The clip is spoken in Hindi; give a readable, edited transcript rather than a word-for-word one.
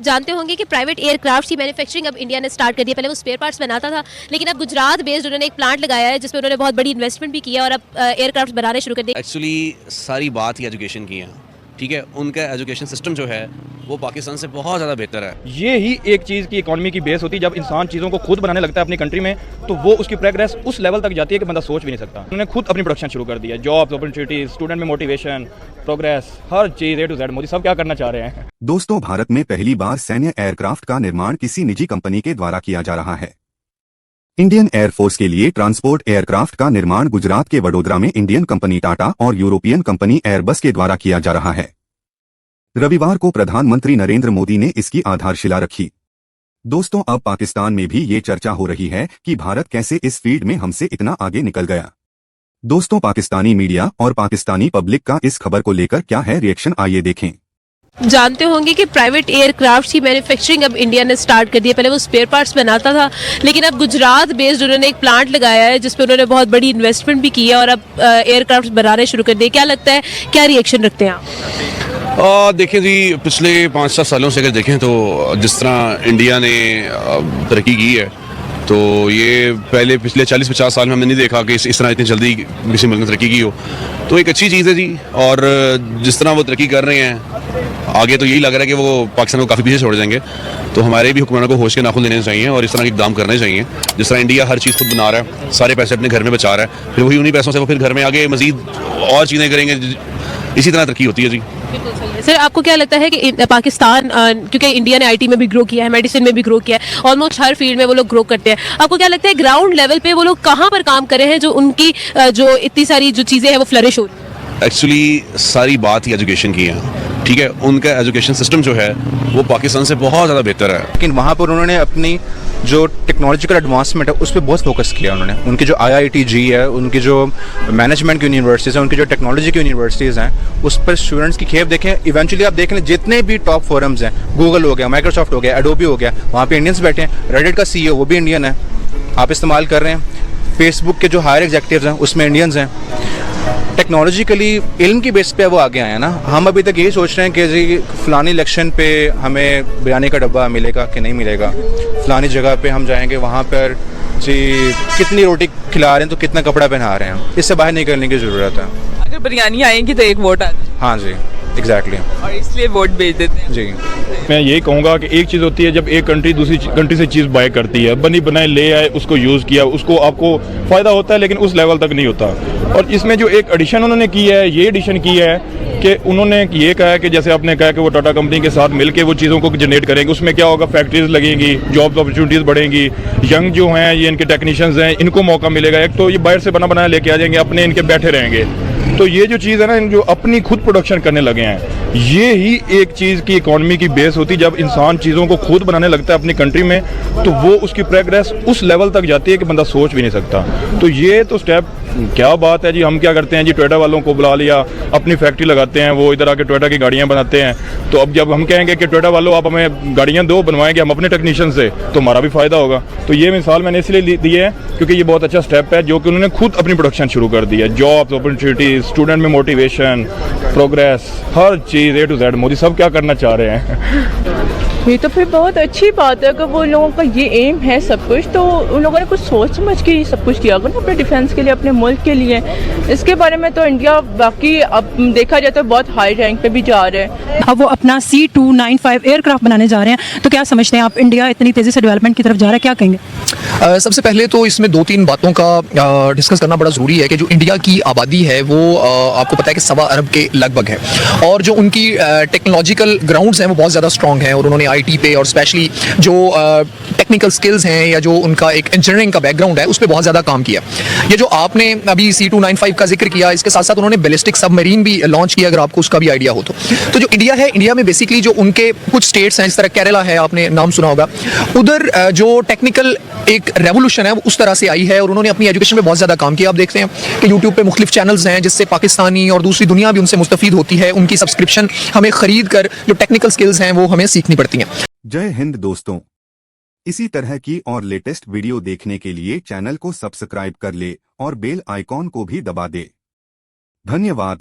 जानते होंगे कि प्राइवेट एयरक्राफ्ट की मैन्युफैक्चरिंग अब इंडिया ने स्टार्ट कर दी है। पहले वो स्पेयर पार्ट्स बनाता था, लेकिन अब गुजरात बेस्ड उन्होंने एक प्लांट लगाया है जिसमें उन्होंने बहुत बड़ी इन्वेस्टमेंट भी किया और अब एयरक्राफ्ट बनाने शुरू कर दिए। एक्चुअली सारी बात ही एजुकेशन की है, ठीक है। उनका एजुकेशन सिस्टम जो है वो पाकिस्तान से बहुत ज़्यादा बेहतर है। ये ही एक चीज़ की इकोनॉमी की बेस होती है। जब इंसान चीज़ों को खुद बनाने लगता है अपनी कंट्री में, तो वो उसकी प्रोग्रेस उस लेवल तक जाती है कि बंदा सोच भी नहीं सकता। उन्होंने खुद अपनी प्रोडक्शन शुरू कर दिया, जॉब्स, अपॉर्चुनिटीज, स्टूडेंट में motivation, progress, her cheese A to Z Modi सब क्या करना चाह रहे हैं। दोस्तों, भारत में पहली बार सैन्य एयरक्राफ्ट का निर्माण किसी निजी कंपनी के द्वारा किया जा रहा है। इंडियन एयरफोर्स के लिए ट्रांसपोर्ट एयरक्राफ्ट का निर्माण गुजरात के वडोदरा में इंडियन कंपनी टाटा और यूरोपियन कंपनी एयरबस के द्वारा किया जा रहा है। रविवार को प्रधानमंत्री नरेंद्र मोदी ने इसकी आधारशिला रखी। दोस्तों, अब पाकिस्तान में भी ये चर्चा हो रही है कि भारत कैसे इस फील्ड में हमसे इतना आगे निकल गया। दोस्तों, पाकिस्तानी मीडिया और पाकिस्तानी पब्लिक का इस खबर को लेकर क्या है रिएक्शन, आइए देखें। जानते होंगे कि प्राइवेट एयरक्राफ्ट की मैन्युफैक्चरिंग अब इंडिया ने स्टार्ट कर दी है। पहले वो स्पेयर पार्ट्स बनाता था, लेकिन अब गुजरात बेस्ड उन्होंने एक प्लांट लगाया है जिसमें उन्होंने बहुत बड़ी इन्वेस्टमेंट भी की है और अब एयरक्राफ्ट बनाने शुरू कर दिए। क्या लगता है, क्या रिएक्शन रखते हैं आप? देखें जी, पिछले 5-7 सालों से अगर देखें तो जिस तरह इंडिया ने तरक्की की है, तो ये पहले पिछले 40-50 साल में हमने नहीं देखा कि इस तरह इतनी जल्दी किसी मुल्क ने तरक्की की हो। तो एक अच्छी चीज़ है जी। और जिस तरह वो तरक्की कर रहे हैं, आगे तो यही लग रहा है कि वो पाकिस्तान को काफ़ी पीछे छोड़ देंगे। तो हमारे भी हुक्मरानों को होश के नाखून लेने चाहिए और इस तरह के इकदाम करने चाहिए। जिस तरह इंडिया हर चीज़ खुद बना रहा है, सारे पैसे अपने घर में बचा रहा है, फिर वही उन्हीं पैसों से वो फिर घर में आगे मजीद और चीज़ें करेंगे। इसी तरह तरक्की होती है जी। सर, आपको क्या लगता है कि पाकिस्तान, क्योंकि इंडिया ने आईटी में भी ग्रो किया है, मेडिसिन में भी ग्रो किया है, ऑलमोस्ट हर फील्ड में वो लोग ग्रो करते हैं, आपको क्या लगता है ग्राउंड लेवल पे वो लोग कहाँ पर काम कर रहे हैं जो उनकी जो इतनी सारी जो चीज़ें हैं वो फ्लरिश हो रही है? एक्चुअली सारी बात ही एजुकेशन की है, ठीक है। उनका एजुकेशन सिस्टम जो है वो पाकिस्तान से बहुत ज़्यादा बेहतर है। लेकिन वहाँ पर उन्होंने अपनी जो टेक्नोलॉजिकल एडवांसमेंट है उस पर बहुत फोकस किया उन्होंने। उनकी जो IITG है, उनकी जो मैनेजमेंट की यूनिवर्सिटीज़ हैं, उनकी जो टेक्नोलॉजी की यूनिवर्सिटीज़ हैं, उस पर स्टूडेंट्स की खेप देखें। इवेंचुअली आप देख लें, जितने भी टॉप फोरम्स हैं, गूगल हो गया, माइक्रोसॉफ्ट हो गया, एडोबी हो गया, वहाँ पे इंडियंस बैठे हैं। रेडिट का CEO वो भी इंडियन है, आप इस्तेमाल कर रहे हैं। फेसबुक के जो हायर एग्जेक्टिव्स हैं उसमें इंडियंस हैं। टेक्नोलॉजिकली इल्म की बेस पे वो आगे आए हैं ना। हम अभी तक यही सोच रहे हैं कि जी फलानी इलेक्शन पे हमें बिरयानी का डब्बा मिलेगा कि नहीं मिलेगा, फलानी जगह पे हम जाएंगे, वहाँ पर जी कितनी रोटी खिला रहे हैं तो कितना कपड़ा पहना रहे हैं, इससे बाहर निकलने की ज़रूरत है। अगर बिरयानी आएगी तो एक वोट आ जाए। हाँ जी, एग्जैक्टली, और इसलिए वोट भेज देते हैं जी। मैं यही कहूँगा कि एक चीज़ होती है जब एक कंट्री दूसरी कंट्री से चीज़ बाय करती है, बनी बनाई ले आए, उसको यूज़ किया, उसको आपको फ़ायदा होता है, लेकिन उस लेवल तक नहीं होता। और इसमें जो एक एडिशन उन्होंने की है, ये एडिशन की है कि उन्होंने ये कहा है कि जैसे आपने कहा कि वो टाटा कंपनी के साथ मिलकर वो चीज़ों को जनरेट करेंगे। उसमें क्या होगा, फैक्ट्रीज लगेंगी, जॉब्स अपॉर्चुनिटीज़ बढ़ेंगी, यंग जो हैं ये इनके टेक्नीशियंस हैं, इनको मौका मिलेगा। एक तो ये बाहर से बना बनाया लेके आ जाएंगे, अपने इनके बैठे रहेंगे। तो ये जो चीज़ है ना, जो अपनी खुद प्रोडक्शन करने लगे हैं, ये ही एक चीज़ की इकोनॉमी की बेस होती है। जब इंसान चीज़ों को खुद बनाने लगता है अपनी कंट्री में, तो वो उसकी प्रोग्रेस उस लेवल तक जाती है कि बंदा सोच भी नहीं सकता। तो ये तो स्टेप क्या बात है जी। हम क्या करते हैं जी, टोयोटा वालों को बुला लिया, अपनी फैक्ट्री लगाते हैं, वो इधर आके टोयोटा की गाड़ियाँ बनाते हैं। तो अब जब हम कहेंगे कि टोयोटा वालों आप हमें गाड़ियाँ दो, बनवाएंगे हम अपने टेक्नीशियन से, तो हमारा भी फ़ायदा होगा। तो ये मिसाल मैंने इसलिए दी है क्योंकि ये बहुत अच्छा स्टेप है जो कि उन्होंने खुद अपनी प्रोडक्शन शुरू कर दी है। जॉब्स, अपॉर्चुनिटीज, स्टूडेंट में motivation, progress, her cheese A to Z Modi सब क्या करना चाह रहे हैं। ये तो फिर बहुत अच्छी बात है। अगर वो लोगों का ये एम है सब कुछ, तो उन लोगों ने कुछ सोच समझ के सब कुछ किया अगर अपने डिफेंस के लिए, अपने मुल्क के लिए। इसके बारे में तो इंडिया बाकी अब देखा जाए तो बहुत हाई रैंक पे भी जा रहे हैं। अब वो अपना C295 एयरक्राफ्ट बनाने जा रहे हैं, तो क्या समझते हैं आप, इंडिया इतनी तेज़ी से डेवलपमेंट की तरफ जा रहा है, क्या कहेंगे? सबसे पहले तो इसमें 2-3 बातों का डिस्कस करना बड़ा ज़रूरी है कि जो इंडिया की आबादी है वो आपको पता है कि 1.25 अरब के लगभग है, और जो उनकी टेक्नोलॉजिकल ग्राउंड्स हैं वो बहुत ज़्यादा स्ट्रॉन्ग हैं, और उन्होंने IT पे और स्पेशली जो टेक्निकल स्किल्स हैं या जो उनका एक इंजीनियरिंग का बैकग्राउंड है उस पर बहुत ज़्यादा काम किया। ये जो आपने अभी C295 का जिक्र किया, इसके साथ साथ उन्होंने बैलिस्टिक सबमरीन भी लॉन्च किया, अगर आपको उसका भी आइडिया हो तो जो इंडिया है, इंडिया में बेसिकली जो उनके कुछ स्टेट्स हैं, जिस तरह केरला है, आपने नाम सुना होगा, उधर जो टेक्निकल एक रेवोल्यूशन है वो उस तरह से आई है, और उन्होंने अपनी एजुकेशन में बहुत ज़्यादा काम किया। आप देखते हैं कि यूट्यूब पे मुख्तलिफ चैनल्स हैं जिससे पाकिस्तानी और दूसरी दुनिया भी उनसे मुस्तफ़ीद होती है। उनकी सब्सक्रिप्शन हमें ख़रीद कर जो टेक्निकल स्किल्स हैं वो हमें सीखनी पड़ती हैं। जय हिंद दोस्तों, इसी तरह की और लेटेस्ट वीडियो देखने के लिए चैनल को सब्सक्राइब कर ले और बेल आइकॉन को भी दबा दे। धन्यवाद।